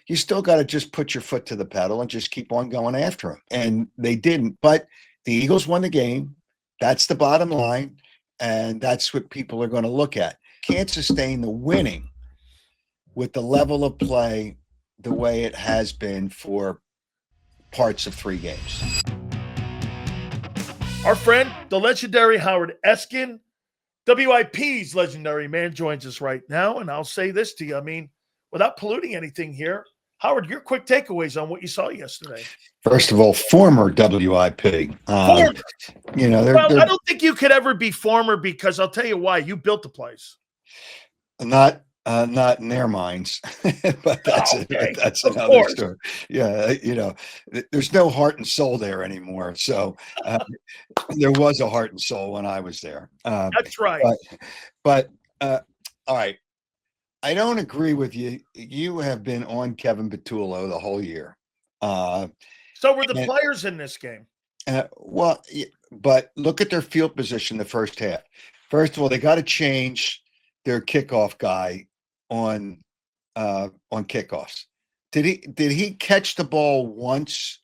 you still got to just put your foot to the pedal and just keep on going after him. And they didn't. But the Eagles won the game. That's the bottom line. And that's what people are going to look at. Can't sustain the winning with the level of play the way it has been for parts of 3 games. Our friend, the legendary Howard Eskin, WIP's legendary man, joins us right now. And I'll say this to you. I mean, without polluting anything here, Howard, your quick takeaways on what you saw yesterday. First of all, former WIP. Former. They're I don't think you could ever be former, because I'll tell you why. You built the place. Not in their minds, but that's another story. Yeah, there's no heart and soul there anymore. So there was a heart and soul when I was there. That's right. But all right, I don't agree with you. You have been on Kevin Patullo the whole year. So were the players in this game. Well, but look at their field position the first half. First of all, they got to change their kickoff guy on kickoffs. Did he catch the ball once?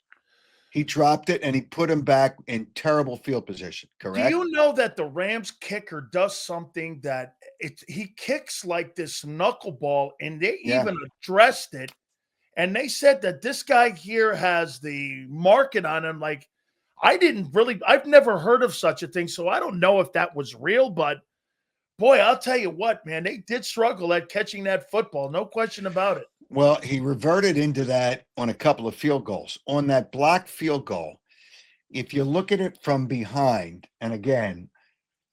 He dropped it and he put him back in terrible field position, correct? Do you know that the Rams kicker does something that he kicks like this knuckleball, and they even addressed it, and they said that this guy here has the marking on him. Like, I've never heard of such a thing, so I don't know if that was real, but boy, I'll tell you what, man, they did struggle at catching that football. No question about it. Well, he reverted into that on a couple of field goals. On that blocked field goal, if you look at it from behind, and again,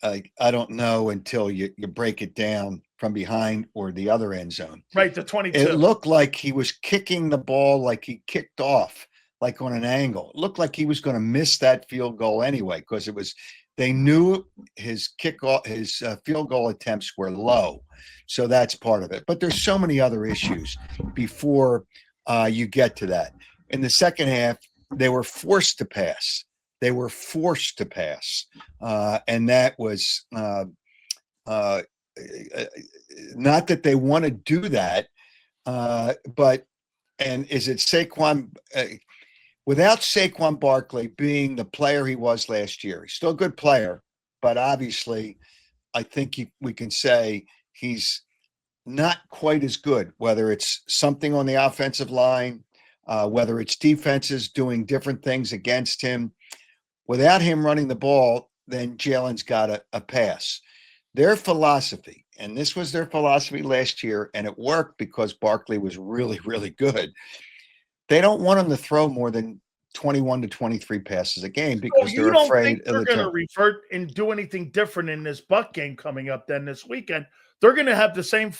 I don't know until you break it down from behind or the other end zone. Right, the 22. It looked like he was kicking the ball like he kicked off, like on an angle. It looked like he was going to miss that field goal anyway, because they knew his field goal attempts were low. So that's part of it. But there's so many other issues before you get to that. In the second half, they were forced to pass. And that was not that they want to do that, but is it Saquon? Without Saquon Barkley being the player he was last year, he's still a good player, but obviously I think we can say he's not quite as good, whether it's something on the offensive line, whether it's defenses doing different things against him. Without him running the ball, then Jalen's got a pass. Their philosophy, and this was their philosophy last year, and it worked because Barkley was really, really good. They don't want him to throw more than 21 to 23 passes a game because they're afraid of the turn. They're going to revert and do anything different in this Buck game coming up then this weekend. They're going to have the same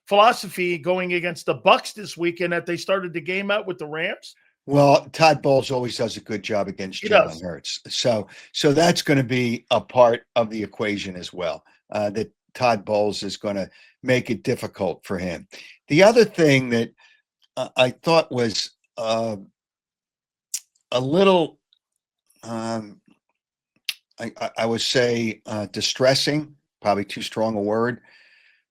philosophy going against the Bucks this weekend that they started the game out with the Rams. Well, Todd Bowles always does a good job against Jalen Hurts. So that's going to be a part of the equation as well, that Todd Bowles is going to make it difficult for him. The other thing that I thought was a little, I would say distressing, probably too strong a word.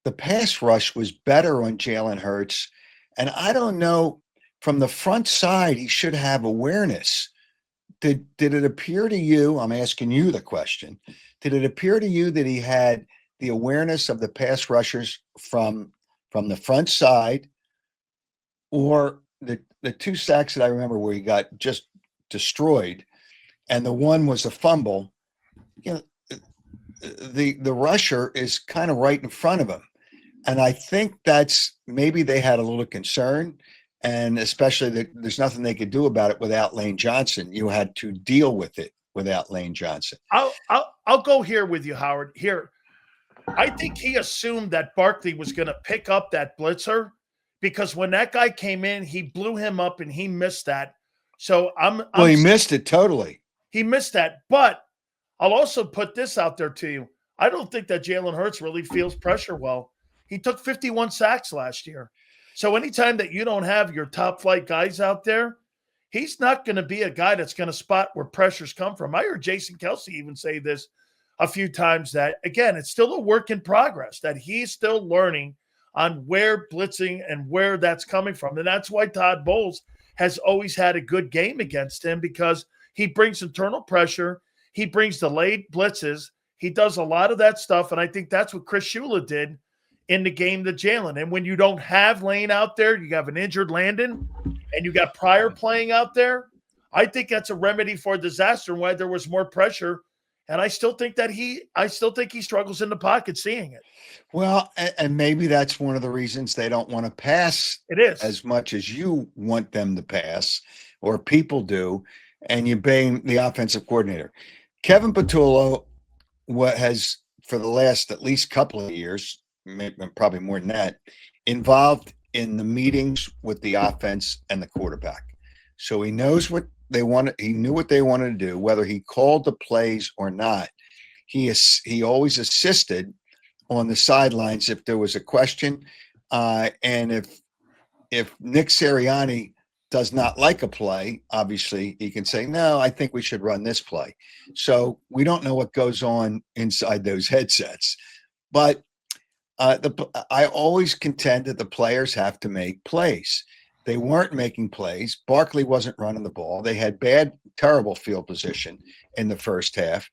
The pass rush was better on Jalen Hurts. And I don't know, from the front side, he should have awareness. Did it appear to you, I'm asking you the question, did it appear to you that he had the awareness of the pass rushers from the front side, or the 2 sacks that I remember where he got just destroyed, and the one was a fumble? The rusher is kind of right in front of him. And I think that's maybe they had a little concern, and especially that there's nothing they could do about it without Lane Johnson. You had to deal with it without Lane Johnson. I'll go here with you, Howard. Here, I think he assumed that Barkley was going to pick up that blitzer, because when that guy came in, he blew him up and he missed that. So he missed it totally. He missed that. But I'll also put this out there to you. I don't think that Jalen Hurts really feels pressure well. He took 51 sacks last year. So anytime that you don't have your top flight guys out there, he's not going to be a guy that's going to spot where pressures come from. I heard Jason Kelce even say this a few times, that, again, it's still a work in progress, that he's still learning on where blitzing and where that's coming from. And that's why Todd Bowles has always had a good game against him, because he brings internal pressure. He brings delayed blitzes. He does a lot of that stuff. And I think that's what Chris Shula did in the game to Jalen. And when you don't have Lane out there, you have an injured Landon, and you got Pryor playing out there, I think that's a remedy for disaster, and why there was more pressure. And I still think he struggles in the pocket seeing it. Well, and maybe that's one of the reasons they don't want to pass It is. as much as you want them to pass, or people do, and you blame the offensive coordinator. Kevin Patullo, what has for the last at least couple of years, maybe, probably more than that, involved in the meetings with the offense and the quarterback. So he knows what they wanted. He knew what they wanted to do, whether he called the plays or not. He always assisted on the sidelines if there was a question, and if Nick Sirianni does not like a play, obviously he can say, no, I think we should run this play. So we don't know what goes on inside those headsets. But I always contend that the players have to make plays. They weren't making plays. Barkley wasn't running the ball. They had terrible field position in the first half.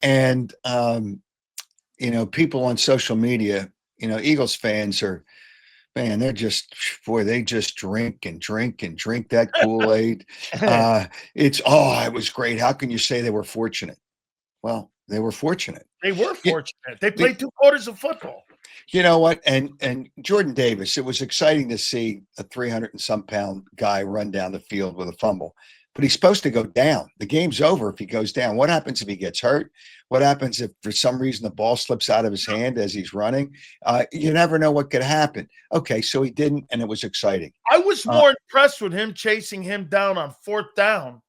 And, people on social media, Eagles fans are, man, they just drink and drink and drink that Kool-Aid. It was great. How can you say they were fortunate? Well, they were fortunate. They were fortunate. They played 2 quarters of football. You know what? And Jordan Davis, it was exciting to see a 300 and some pound guy run down the field with a fumble, but he's supposed to go down. The game's over if he goes down. What happens if he gets hurt? What happens if for some reason the ball slips out of his hand as he's running? You never know what could happen. Okay, so he didn't, and it was exciting. I was more impressed with him chasing him down on 4th down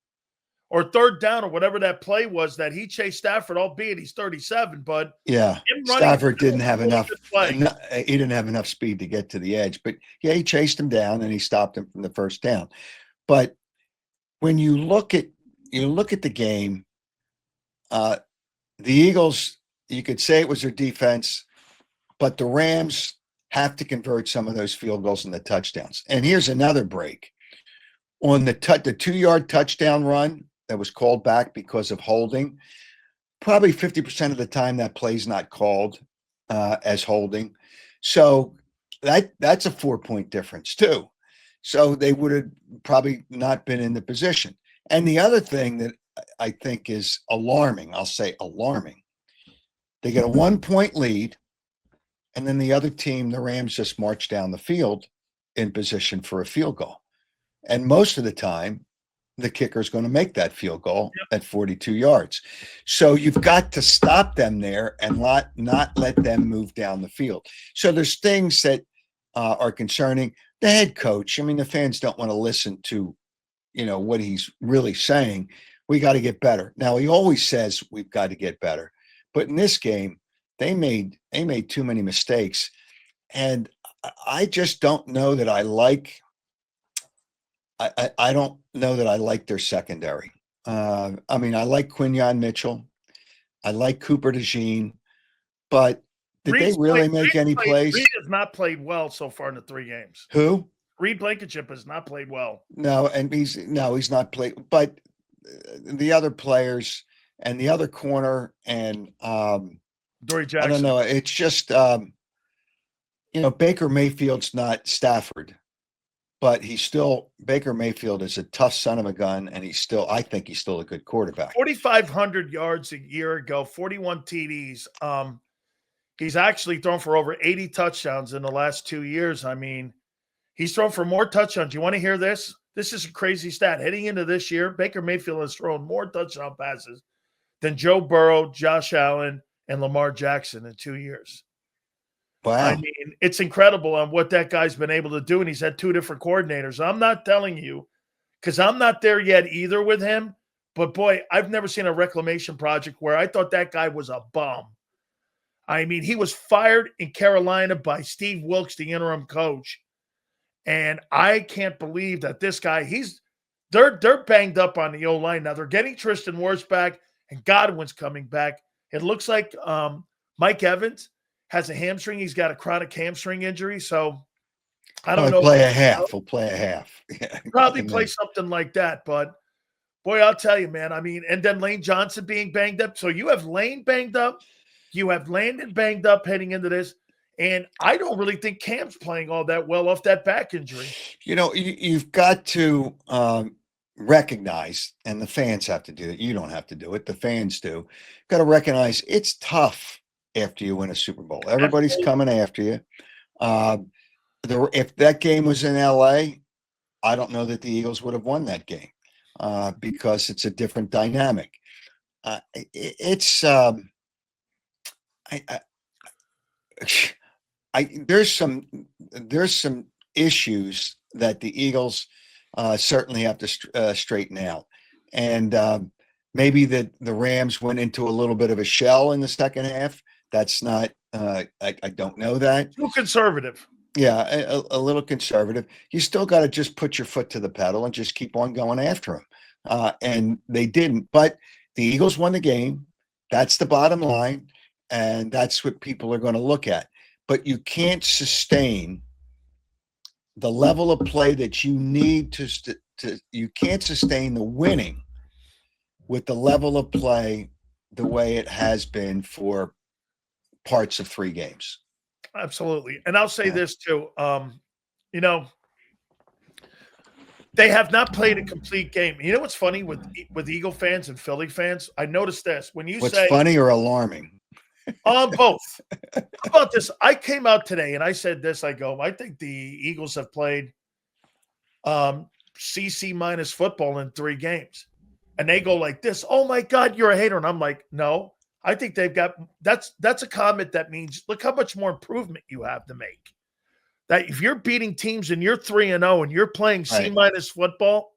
or 3rd down or whatever that play was that he chased Stafford, albeit he's 37. But yeah, Stafford didn't have enough. He didn't have enough speed to get to the edge. But yeah, he chased him down and he stopped him from the first down. But when you look at the game, the Eagles, you could say it was their defense, but the Rams have to convert some of those field goals into touchdowns. And here's another break. On the 2-yard touchdown run that was called back because of holding, probably 50% of the time that play's not called as holding. So that's a 4-point difference too. So they would have probably not been in the position. And the other thing that I think is alarming, I'll say alarming, they get a 1-point lead, and then the other team, the Rams, just march down the field in position for a field goal. And most of the time, the kicker is going to make that field goal at 42 yards. So you've got to stop them there and not let them move down the field. So there's things that are concerning. The head coach, I mean, the fans don't want to listen to, what he's really saying. We got to get better. Now, he always says we've got to get better. But in this game, they made too many mistakes. And I just don't know that I like I don't know that I like their secondary. I mean, I like Quinyon Mitchell. I like Cooper DeJean. But did they really make any plays? Reed has not played well so far in the 3 games. Who? Reed Blankenship has not played well. No, and he's not played. But the other players and the other corner and Dory Jackson. I don't know. It's just Baker Mayfield's not Stafford, but Baker Mayfield is a tough son of a gun, and I think he's still a good quarterback. 4,500 yards a year ago, 41 TDs. He's actually thrown for over 80 touchdowns in the last 2 years. I mean, he's thrown for more touchdowns. You want to hear this? This is a crazy stat. Heading into this year, Baker Mayfield has thrown more touchdown passes than Joe Burrow, Josh Allen, and Lamar Jackson in 2 years. Wow. I mean, it's incredible on what that guy's been able to do, and he's had 2 different coordinators. I'm not telling you, because I'm not there yet either with him, but boy, I've never seen a reclamation project where I thought that guy was a bum. I mean, he was fired in Carolina by Steve Wilkes, the interim coach. And I can't believe that this guy, they're banged up on the O-line. Now they're getting Tristan Wirfs back and Godwin's coming back. It looks like Mike Evans has a hamstring. He's got a chronic hamstring injury. So I don't Probably know. play a half. We'll play a half. Yeah, Probably and play then- something like that. But boy, I'll tell you, man. I mean, and then Lane Johnson being banged up. So you have Lane banged up. You have Landon banged up heading into this. And I don't really think Cam's playing all that well off that back injury. You've got to recognize, and the fans have to do it. You don't have to do it. The fans do. Got to recognize it's tough after you win a Super Bowl. Everybody's coming after you. If that game was in LA, I don't know that the Eagles would have won that game because it's a different dynamic. There's some issues that the Eagles certainly have to straighten out, and maybe that the Rams went into a little bit of a shell in the second half. That's not. I don't know that. Too conservative. Yeah, a little conservative. You still got to just put your foot to the pedal and just keep on going after them. And they didn't. But the Eagles won the game. That's the bottom line, and that's what people are going to look at. But you can't sustain the level of play that you need to you can't sustain the winning with the level of play the way it has been for parts of 3 games. Absolutely. And I'll say this too. They have not played a complete game. You know what's funny with Eagle fans and Philly fans? I noticed this. When you What's say funny or alarming? both. How about this? I came out today and I said this. I think the Eagles have played CC minus football in 3 games. And they go like this. Oh my God, you're a hater. And I'm like, no. I think they've got that's a comment that means look how much more improvement you have to make. That if you're beating teams and you're 3-0 and you're playing C minus football,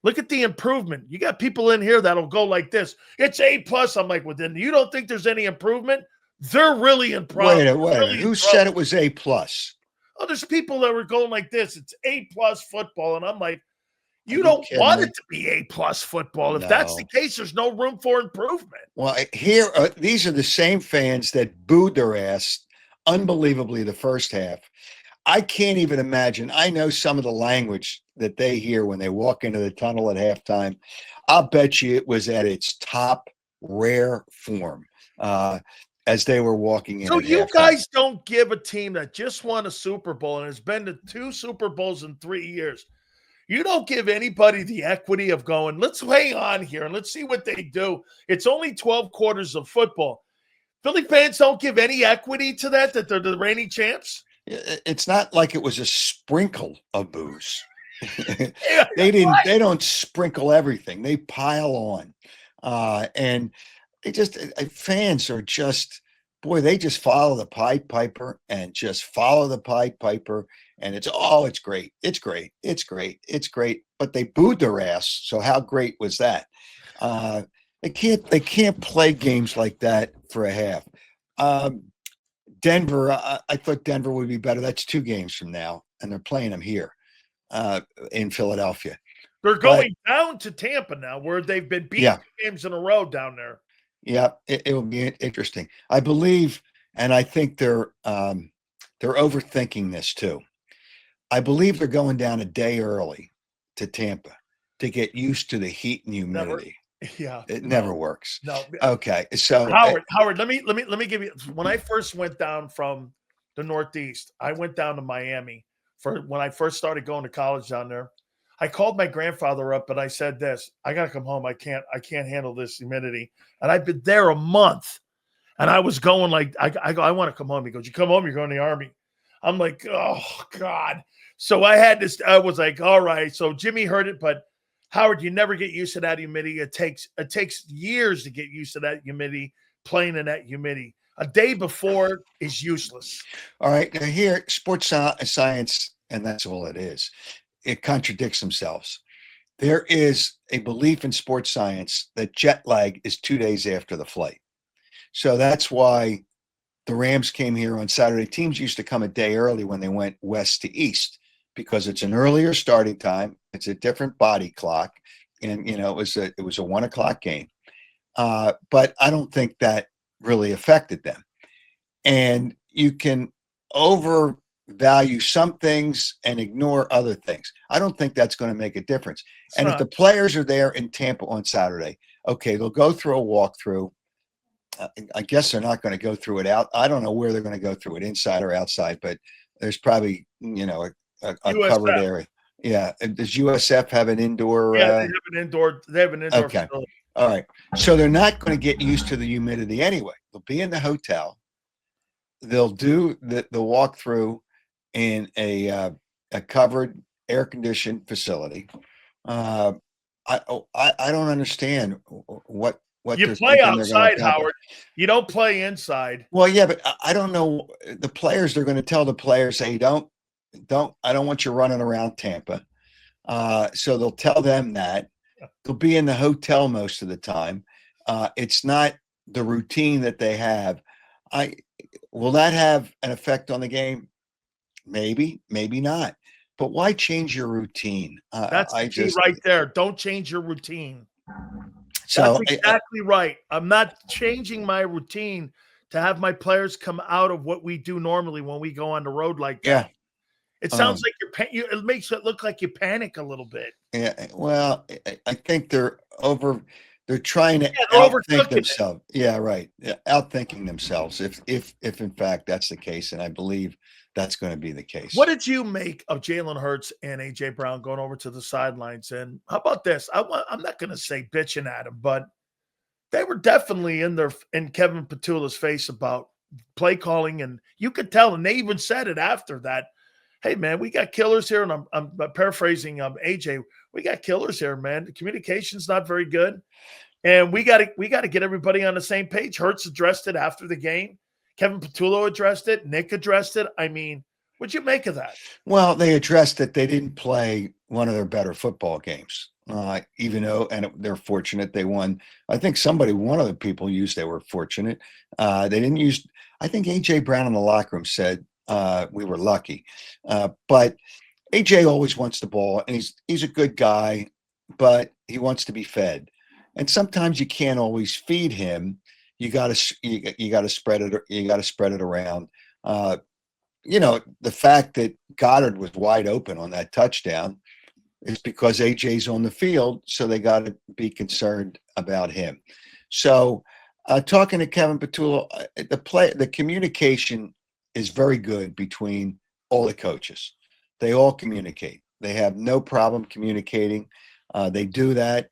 look at the improvement. You got people in here that'll go like this. It's A+. I'm like, well, then you don't think there's any improvement? They're really in problem. Wait a minute. Who said it was A+? Oh, there's people that were going like this. It's A+ football. And I'm like, you Are you don't kidding want me? it to be A+ football. If that's the case, there's no room for improvement. Well, here, these are the same fans that booed their ass unbelievably the first half. I can't even imagine. I know some of the language that they hear when they walk into the tunnel at halftime. I'll bet you it was at its top rare form as they were walking in. So you halftime. guys don't give a team that just won a Super Bowl and has been to 2 Super Bowls in 3 years. You don't give anybody the equity of going, let's hang on here and let's see what they do. It's only 12 quarters of football. Philly fans don't give any equity to that they're the reigning champs. It's not like it was a sprinkle of booze. They don't sprinkle everything. They pile on. And they just, fans are just, boy, they just follow the Pied Piper and just follow the Pied Piper. And it's great. It's great. It's great. It's great. But they booed their ass. So how great was that? They can't play games like that for a half. Denver, I thought Denver would be better. That's 2 games from now, and they're playing them here in Philadelphia. They're going down to Tampa now, where they've been beating 2 games in a row down there. Yeah, it will be interesting. I believe, and I think they're overthinking this too. I believe they're going down a day early to Tampa to get used to the heat and humidity. Never works. No. Okay. So Howard, let me give you. When I first went down from the Northeast, I went down to Miami for when I first started going to college down there. I called my grandfather up and I said this: I got to come home. I can't handle this humidity. And I've been there a month, and I was going like, I want to come home. He goes, "You come home, you're going to the Army." I'm like, oh God. So I had this. I was like, all right. So Jimmy heard it, but Howard, you never get used to that humidity. It takes years to get used to that humidity, playing in that humidity. A day before is useless. All right. Now here, sports science, and that's all it is. It contradicts themselves. There is a belief in sports science that jet lag is 2 days after the flight. So that's why the Rams came here on Saturday. Teams used to come a day early when they went west to east because it's an earlier starting time. It's a different body clock. And, it was a 1:00 game. But I don't think that really affected them. and you can overvalue some things and ignore other things. I don't think that's going to make a difference. It's And if not. the players are there in Tampa on Saturday, okay, they'll go through a walkthrough. I guess they're not going to go through it out. I don't know where they're going to go through it, inside or outside, but there's probably, a covered USF. area. Yeah. Does USF have an indoor? Yeah, they have an indoor. They have an indoor Okay. facility. All right. So they're not going to get used to the humidity anyway. They'll be in the hotel. They'll do the walkthrough in a covered, air conditioned facility. I don't understand what You they're play thinking they're going to outside, accomplish. Howard. You don't play inside. Well, yeah, but I don't know the players. They're going to tell the players, "Hey, I don't want you running around Tampa." So they'll tell them that they'll be in the hotel most of the time. It's not the routine that they have. Will that have an effect on the game? Maybe, maybe not. But why change your routine? That's the I key just right there. Don't change your routine. so That's exactly right. I'm not changing my routine to have my players come out of what we do normally when we go on the road like that. yeah. It Um, sounds like it makes it look like you panic a little bit. Yeah, well, I think they're trying to Yeah, they're outthink overthinking it. themselves. Yeah, right. Yeah, outthinking themselves. If in fact that's the case, and I believe that's going to be the case. What did you make of Jalen Hurts and AJ Brown going over to the sidelines? And how about this? I'm not going to say bitching at him, but they were definitely in Kevin Patullo's face about play calling, and you could tell. And they even said it after that. Hey man, we got killers here, and I'm paraphrasing AJ. We got killers here, man. The communication's not very good, and we got to get everybody on the same page. Hurts addressed it after the game. Kevin Patullo addressed it. Nick addressed it. I mean, what'd you make of that? Well, they addressed that they didn't play one of their better football games, even though, and they're fortunate they won. I think one of the people used they were fortunate. They didn't use. I think AJ Brown in the locker room said we were lucky, but AJ always wants the ball, and he's a good guy, but he wants to be fed, and sometimes you can't always feed him. You got to spread it. You got to spread it around. The fact that Goddard was wide open on that touchdown is because AJ's on the field, so they got to be concerned about him. So, talking to Kevin Patullo, the communication is very good between all the coaches. They all communicate. They have no problem communicating. They do that.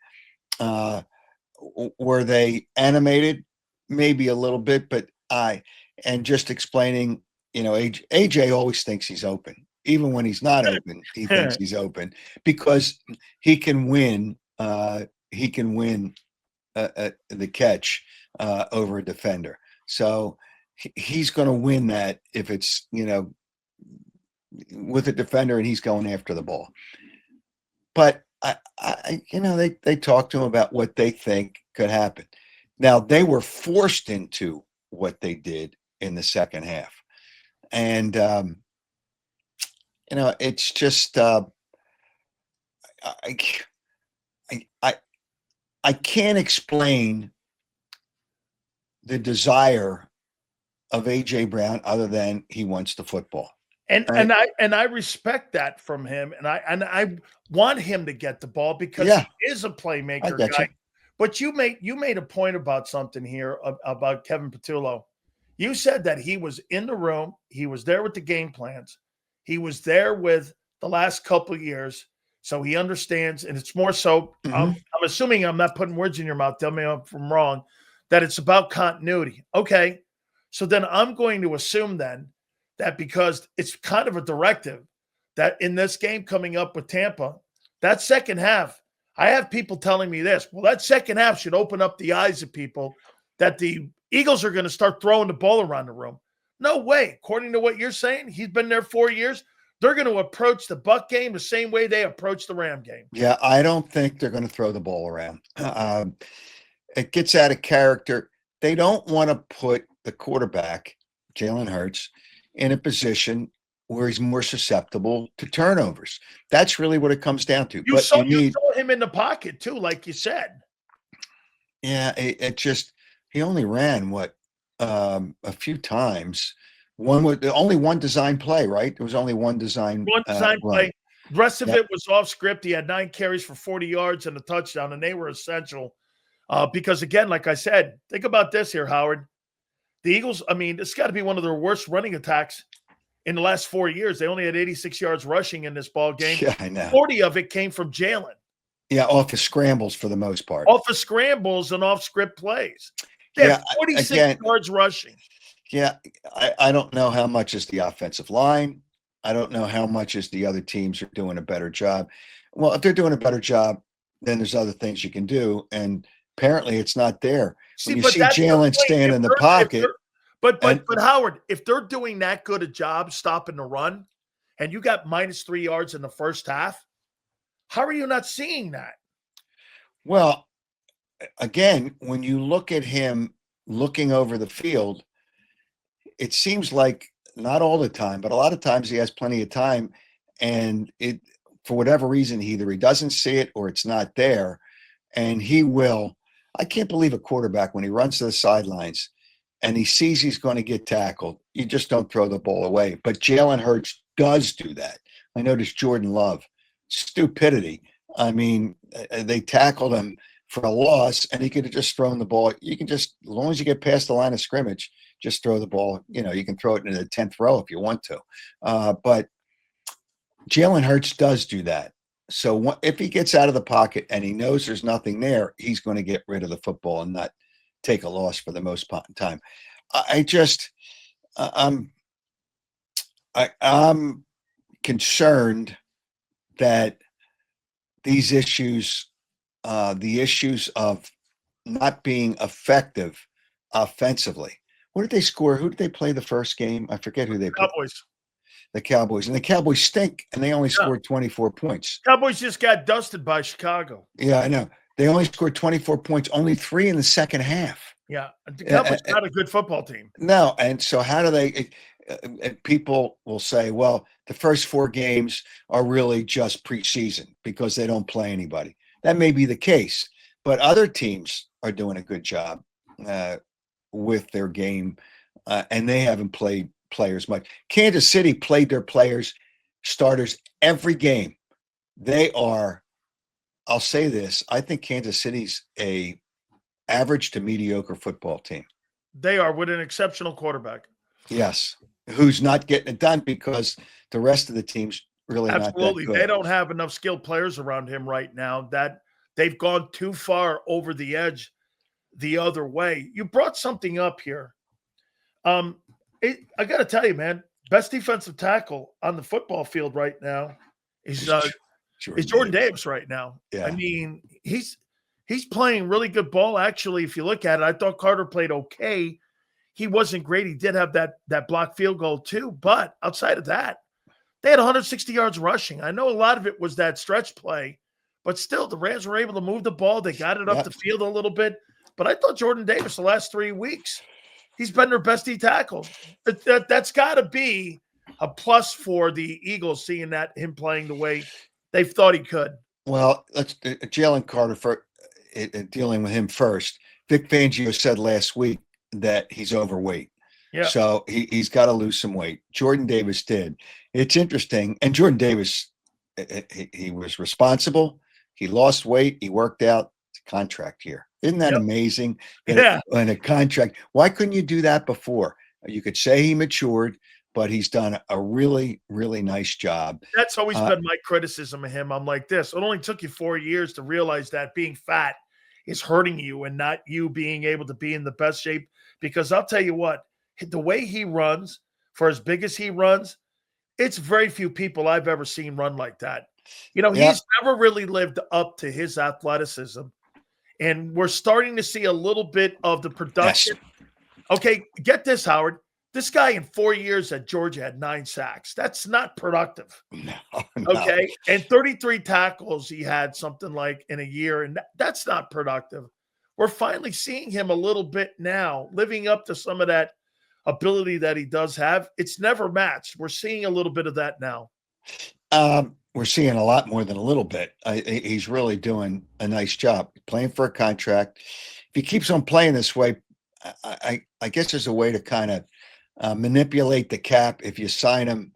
Were they animated? Maybe a little bit, but and just explaining, AJ always thinks he's open. Even when he's not open, he thinks he's open because he can win. He can win the catch over a defender. So he's going to win that if it's with a defender and he's going after the ball. But they talk to him about what they think could happen. Now they were forced into what they did in the second half, and it's just I can't explain the desire of AJ Brown other than he wants the football. And Right? I respect that from him, and I want him to get the ball because Yeah. he is a I playmaker get guy. you. But you made a point about something here about Kevin Patullo. You said that he was in the room, he was there with the game plans, he was there with the last couple of years, so he understands, and it's more so. I'm assuming I'm not putting words in your mouth. Tell me if I'm wrong. That it's about continuity. Okay, so then I'm going to assume then that because it's kind of a directive that in this game coming up with Tampa, that second half, I have people telling me this. Well, that second half should open up the eyes of people that the Eagles are going to start throwing the ball around the room. No way. According to what you're saying, he's been there 4 years. They're going to approach the Buck game the same way they approach the Ram game. Yeah, I don't think they're going to throw the ball around. It gets out of character. They don't want to put the quarterback, Jalen Hurts, in a position where he's more susceptible to turnovers. That's really what it comes down to. You saw him in the pocket too, like you said. Yeah, it just he only ran what a few times. One was only one design play, right? There was only one design One design run. play. The rest of Yep. it was off script. He had 9 carries for 40 yards and a touchdown, and they were essential. Because again, like I said, think about this here, Howard. The Eagles, I mean, it's got to be one of their worst running attacks in the last 4 years. They only had 86 yards rushing in this ball game. Yeah, I know. 40 of it came from Jalen. Yeah, off the scrambles for the most part. Off of scrambles and off script plays. They had 46 yards rushing. Yeah, I don't know how much is the offensive line. I don't know how much is the other teams are doing a better job. Well, if they're doing a better job, then there's other things you can do. And apparently it's not there. When you see Jalen stand in the pocket. But Howard, if they're doing that good a job stopping the run, and you got -3 yards in the first half, how are you not seeing that? Well, again, when you look at him looking over the field, it seems like not all the time, but a lot of times he has plenty of time, and it, for whatever reason, either he doesn't see it or it's not there, and he will. I can't believe a quarterback when he runs to the sidelines and he sees he's going to get tackled, you just don't throw the ball away. But Jalen Hurts does do that. I noticed Jordan Love, stupidity. I mean, they tackled him for a loss, and he could have just thrown the ball. You can just, as long as you get past the line of scrimmage, just throw the ball. You can throw it into the 10th row if you want to. But Jalen Hurts does do that. So if he gets out of the pocket and he knows there's nothing there, he's going to get rid of the football and not take a loss for the most time. I'm concerned that these issues, the issues of not being effective offensively. What did they score? Who did they play the first game? I forget who they played. Cowboys. The Cowboys. And the Cowboys stink, and they only scored 24 points. Cowboys just got dusted by Chicago. Yeah, I know. They only scored 24 points, only 3 in the second half. Yeah. The Cowboys not a good football team. No. And so how do they people will say, well, the first 4 games are really just preseason because they don't play anybody. That may be the case, but other teams are doing a good job with their game, and they haven't played players much. Kansas City played their starters every game. They are, I'll say this, I think Kansas City's a average to mediocre football team. They are, with an exceptional quarterback. Yes. Who's not getting it done because the rest of the team's really not that good. They don't have enough skilled players around him right now. That they've gone too far over the edge the other way. You brought something up here. I got to tell you, man, best defensive tackle on the football field right now is Jordan Davis right now. Yeah. I mean, he's playing really good ball. Actually, if you look at it, I thought Carter played okay. He wasn't great. He did have that blocked field goal too. But outside of that, they had 160 yards rushing. I know a lot of it was that stretch play, but still the Rams were able to move the ball. They got it up the field a little bit. But I thought Jordan Davis the last 3 weeks, he's been their best D tackle. That's got to be a plus for the Eagles, seeing that him playing the way they thought he could. Well, let's Jalen Carter for dealing with him first. Vic Fangio said last week that he's overweight. Yeah. So he's got to lose some weight. Jordan Davis did. It's interesting. And Jordan Davis, he was responsible. He lost weight. He worked out. It's a contract here. Isn't that amazing? Yeah. And a contract. Why couldn't you do that before? You could say he matured, but he's done a really, really nice job. That's always been my criticism of him. I'm like this. It only took you 4 years to realize that being fat is hurting you and not you being able to be in the best shape. Because I'll tell you what, the way he runs, for as big as he runs, it's very few people I've ever seen run like that. He's never really lived up to his athleticism. And we're starting to see a little bit of the production. Yes. Okay, get this, Howard. This guy in 4 years at Georgia had 9 sacks. That's not productive. No. Okay, and 33 tackles he had something like in a year, and that's not productive. We're finally seeing him a little bit now, living up to some of that ability that he does have. It's never matched. We're seeing a little bit of that now. We're seeing a lot more than a little bit. He's really doing a nice job playing for a contract. If he keeps on playing this way, I guess there's a way to kind of manipulate the cap if you sign him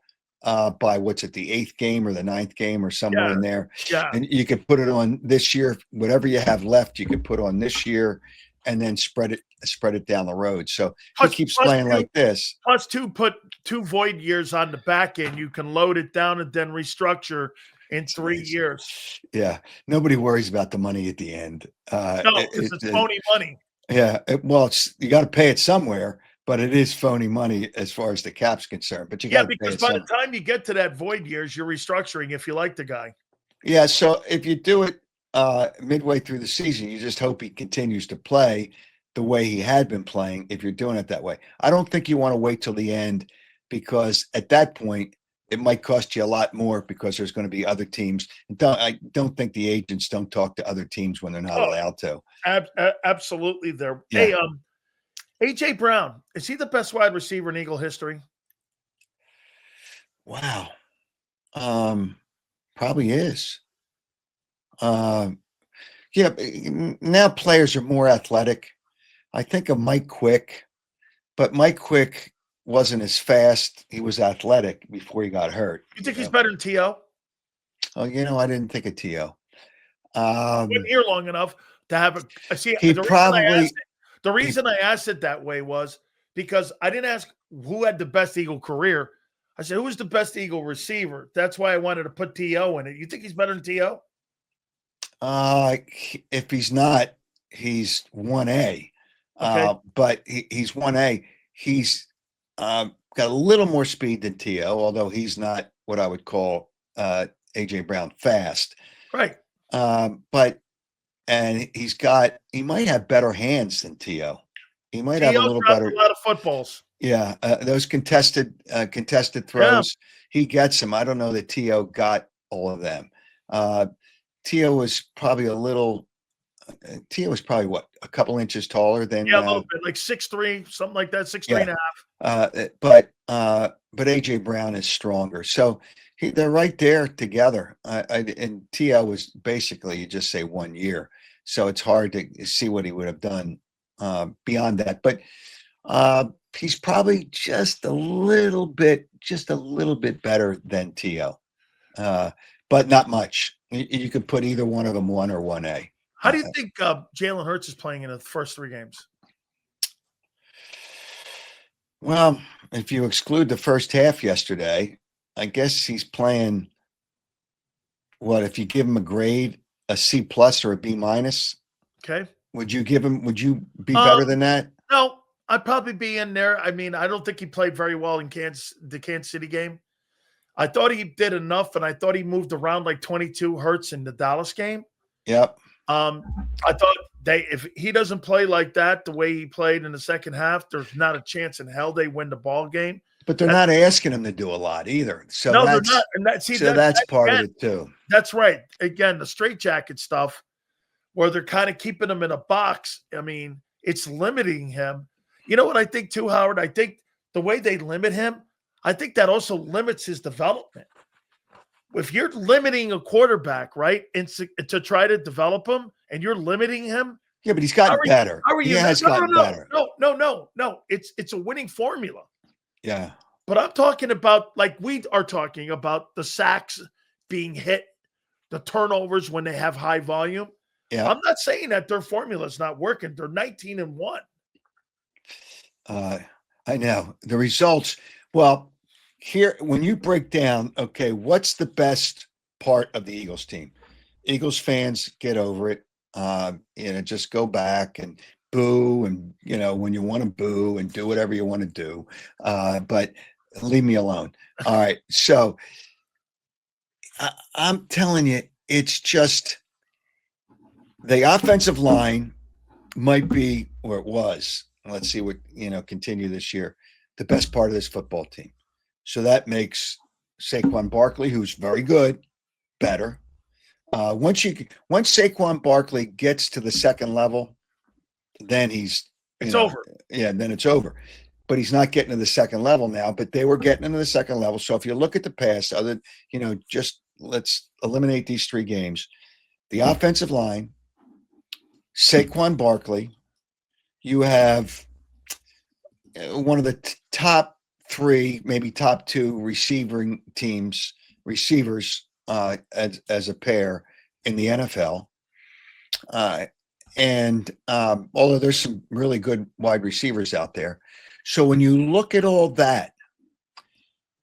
by what's it, the 8th game or the 9th game or somewhere Yeah, in there, yeah. and you could put it on this year. Whatever you have left, you could put on this year, and then spread it down the road. So if he Plus, keeps plus playing two, like this, plus two, put 2 void years on the back end. You can load it down and then restructure in 3 years. yeah, nobody worries about the money at the end. No, because it's phony money. Yeah, well, you got to pay it somewhere, but it is phony money as far as the cap's concerned. But you Yeah, got to pay because it by the somewhere. time you get to that void years, you're restructuring if you like the guy. Yeah, so if you do it midway through the season, you just hope he continues to play the way he had been playing. If you're doing it that way, I don't think you want to wait till the end, because at that point it might cost you a lot more, because there's going to be other teams. I don't think the agents don't talk to other teams when they're not Oh, allowed to. absolutely. There. Yeah. Hey, AJ Brown, is he the best wide receiver in Eagle history? Wow. Probably is. Yeah, now players are more athletic. I think of Mike Quick, but Mike Quick wasn't as fast. He was athletic before he got hurt. You think he's better than T.O.? Oh, I didn't think of T.O. Wasn't here long enough to have a see. He The reason I asked it that way was because I didn't ask who had the best Eagle career. I said, who was the best Eagle receiver? That's why I wanted to put T.O. in it. You think he's better than T.O.? If he's not, he's 1A. Okay. But he's 1A. He's got a little more speed than T.O., although he's not what I would call A.J. Brown fast. Right. But he might have better hands than T.O. He might have a little better. A lot of footballs. Yeah, those contested throws, he gets them. I don't know that T.O. got all of them. T.O. was probably what, a couple inches taller than. Yeah, a little bit, like 6'3", something like that, 6'3" and a half. But A.J. Brown is stronger, so they're right there together. And T.O. was basically, you just say 1 year, so it's hard to see what he would have done beyond that. But he's probably just a little bit better than T.O., but not much. You could put either one of them 1 or 1A. How do you think Jalen Hurts is playing in the first 3 games? Well, if you exclude the first half yesterday, I guess he's playing. What if you give him a grade, a C+ or a B-? Okay. Would you be better than that? No, I'd probably be in there. I mean, I don't think he played very well in the Kansas City game. I thought he did enough, and I thought he moved around like 22 Hurts in the Dallas game. Yep. I thought if he doesn't play like that, the way he played in the second half, there's not a chance in hell they win the ball game. But they're not asking him to do a lot either. So no, they're not. And that's part of it too. That's right. Again, the straitjacket stuff, where they're kind of keeping him in a box. I mean, it's limiting him. You know what I think too, Howard? I think the way they limit him, I think that also limits his development. If you're limiting a quarterback, right, and to try to develop him, and you're limiting him. Yeah, but he's gotten better. He has gotten better. No. It's a winning formula. Yeah. But I'm talking about, like we are talking about, the sacks being hit, the turnovers when they have high volume. Yeah. I'm not saying that their formula is not working. They're 19-1. I know the results. Well, here, when you break down, okay, what's the best part of the Eagles team? Eagles fans, get over it. Just go back and boo, and when you want to boo, and do whatever you want to do, but leave me alone. All right, so I'm telling you, it's just the offensive line might be, or it was. Let's see what continue this year. The best part of this football team. So that makes Saquon Barkley, who's very good, better. Once Saquon Barkley gets to the second level, then it's over. Yeah, then it's over. But he's not getting to the second level now. But they were getting into the second level. So if you look at the past, just let's eliminate these 3 games. The offensive line, Saquon Barkley. You have one of the top three, maybe top two receivers as a pair in the NFL. And although there's some really good wide receivers out there. So when you look at all that,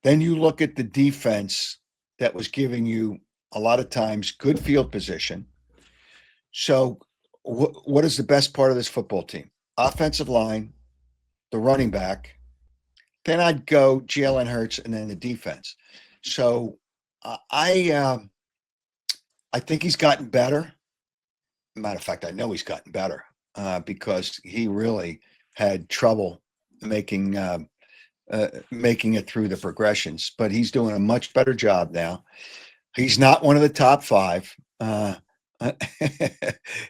then you look at the defense that was giving you a lot of times good field position. So what is the best part of this football team? Offensive line, the running back. Then I'd go Jalen Hurts and then the defense. So I think he's gotten better. Matter of fact, I know he's gotten better because he really had trouble making it through the progressions. But he's doing a much better job now. He's not one of the top five.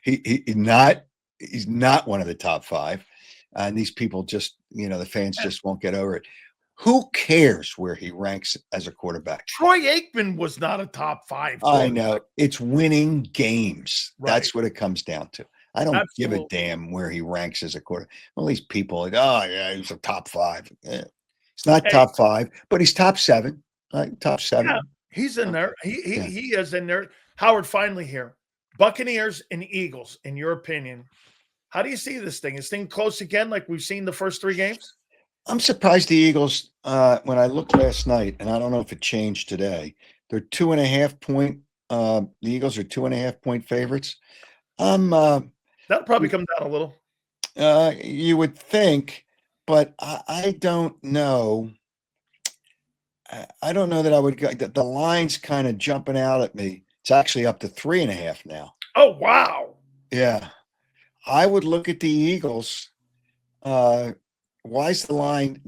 He's not one of the top five. And these people just, the fans just won't get over it. Who cares where he ranks as a quarterback? Troy Aikman was not a top five. I know. It's winning games. Right. That's what it comes down to. I don't give a damn where he ranks as a quarterback. All these people like, oh, yeah, he's a top five. Yeah. He's not top five, but he's top seven. Top seven. Yeah, he's in there. He is in there. Howard, finally here. Buccaneers and Eagles, in your opinion, how do you see this thing? Is this thing close again like we've seen the first three games? I'm surprised the Eagles, when I looked last night, and I don't know if it changed today, they're 2.5 point. The Eagles are 2.5 point favorites. That'll probably come down a little. You would think, but I don't know. I don't know that I would go. The line's kind of jumping out at me. It's actually up to 3.5 now. Oh, wow. Yeah. I would look at the Eagles. Why is the line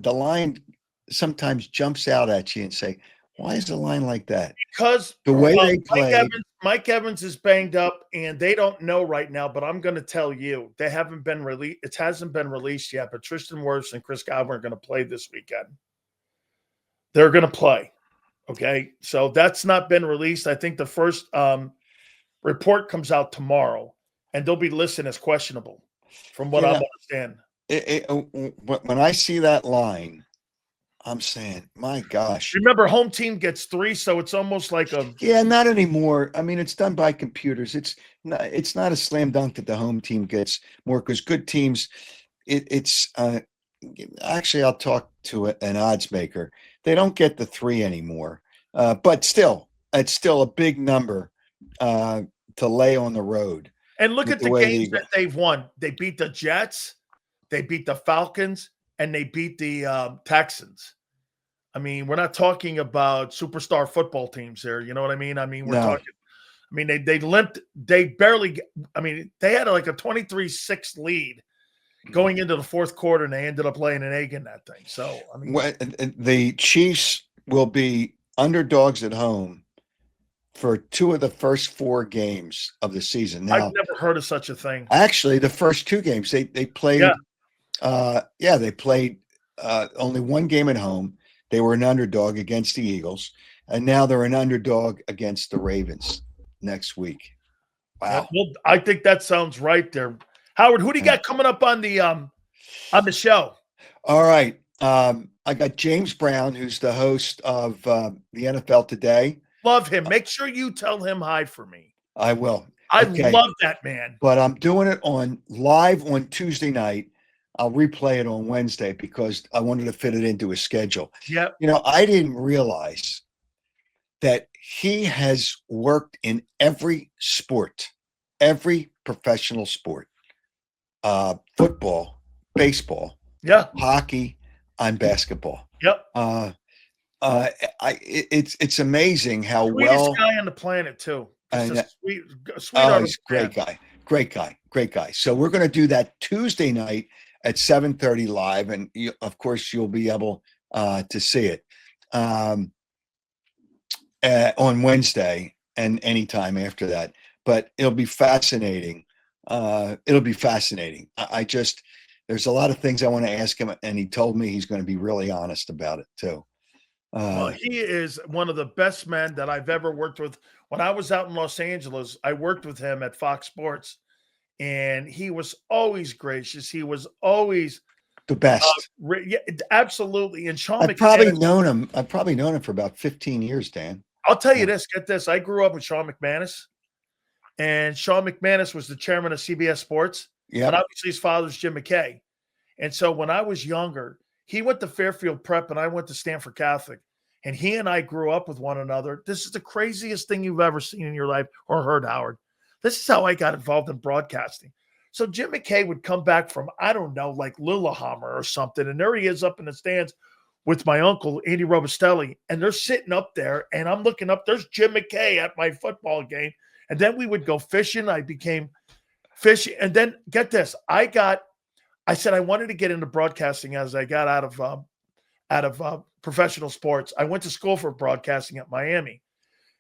sometimes jumps out at you and say, why is the line like that? Because the way they play. Mike Evans is banged up and they don't know right now, but I'm going to tell you, they haven't been released. It hasn't been released yet, but Tristan Wirfs and Chris Godwin are going to play this weekend. They're going to play. Okay. So that's not been released. I think the first report comes out tomorrow and they'll be listed as questionable from what I understand. When I see that line, I'm saying, my gosh. Remember, home team gets 3, so it's almost like not anymore. I mean, it's done by computers. It's not a slam dunk that the home team gets more because good teams. Actually, I'll talk to an odds maker. They don't get the 3 anymore, but still, it's still a big number to lay on the road. And look at the games that they've won. They beat the Jets, they beat the Falcons, and they beat the Texans. I mean, we're not talking about superstar football teams here. You know what I mean? I mean, we're talking. I mean, they limped. They barely. I mean, they had like a 23-6 lead going into the fourth quarter, and they ended up laying an egg in that thing. So, I mean, the Chiefs will be underdogs at home for 2 of the first 4 games of the season. Now, I've never heard of such a thing. Actually, the first 2 games they played. Yeah. They played only 1 game at home. They were an underdog against the Eagles, and now they're an underdog against the Ravens next week. Wow. Well, I think that sounds right there. Howard, who do you got coming up on the show? All right. I got James Brown, who's the host of the NFL Today. Love him. Make sure you tell him hi for me. I will. I love that man. But I'm doing it live on Tuesday night. I'll replay it on Wednesday because I wanted to fit it into his schedule. Yep. I didn't realize that he has worked in every sport, every professional sport, football, baseball, hockey, and basketball. Yep. It's amazing how Sweetest guy on the planet too. Sweet he's a great guy. So we're going to do that Tuesday night at 7:30 live, and of course you'll be able to see it on Wednesday and anytime after that. But it'll be fascinating. There's a lot of things I want to ask him, and he told me he's going to be really honest about it too. Well, he is one of the best men that I've ever worked with. When I was out in Los Angeles, I worked with him at Fox Sports, and he was always gracious. He was always The best. Yeah, absolutely. And Sean I've probably McManus, known him. I've probably known him for about 15 years, Dan. I'll tell you Yeah. this, get this. I grew up with Sean McManus, and Sean McManus was the chairman of CBS Sports. Yeah. And obviously his father's Jim McKay. And so when I was younger, he went to Fairfield Prep and I went to Stanford Catholic. And he and I grew up with one another. This is the craziest thing you've ever seen in your life or heard, Howard. This is how I got involved in broadcasting. So Jim McKay would come back from, I don't know, like Lillehammer or something. And there he is up in the stands with my uncle, Andy Robustelli. And they're sitting up there. And I'm looking up. There's Jim McKay at my football game. And then we would go fishing. I became fishing. And then get this. I said I wanted to get into broadcasting as I got out of professional sports. I went to school for broadcasting at Miami.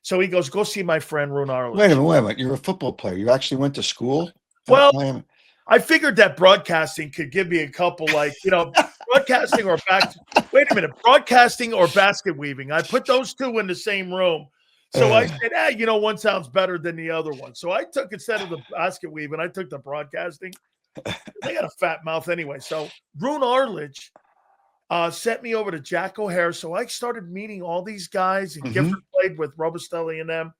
So he goes, go see my friend Rune Arledge. Wait a minute. You're a football player. You actually went to school? Well, I figured that broadcasting could give me a couple, broadcasting or broadcasting or basket weaving. I put those two in the same room. So I said, one sounds better than the other one. So I took, instead of the basket weaving, I took the broadcasting. They got a fat mouth anyway. So Rune Arledge sent me over to Jack O'Hare. So I started meeting all these guys, and Gifford played with Robustelli and them.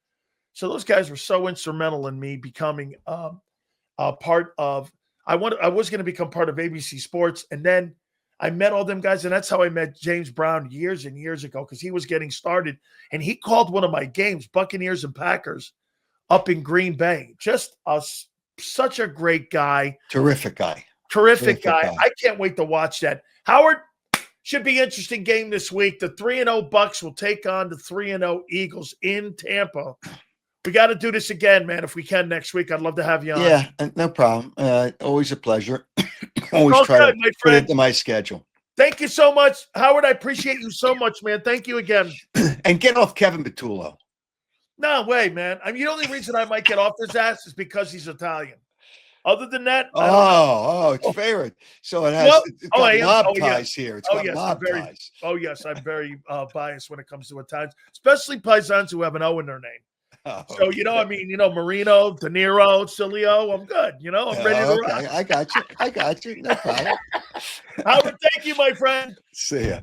So those guys were so instrumental in me becoming a part of. I was going to become part of ABC Sports, and then I met all them guys, and that's how I met James Brown years and years ago, because he was getting started, and he called one of my games, Buccaneers and Packers, up in Green Bay. Just such a great guy. Terrific guy. Terrific guy. I can't wait to watch that. Howard, should be interesting game this week. The 3-0 Bucks will take on the 3-0 Eagles in Tampa. We got to do this again, man. If we can next week, I'd love to have you on. Yeah, no problem. Always a pleasure. Always try to put it into my schedule. Thank you so much, Howard. I appreciate you so much, man. Thank you again. And get off Kevin Patullo. No way, man. I mean, the only reason I might get off his ass is because he's Italian. Other than that, it's favorite. So it has mob ties here. It's got mob ties. Oh yes, I'm very biased when it comes to Italians, especially paisans who have an O in their name. So Marino, De Niro, Sileo. I'm good. I'm ready to rock. I got you. No problem. Howard, thank you, my friend. See ya.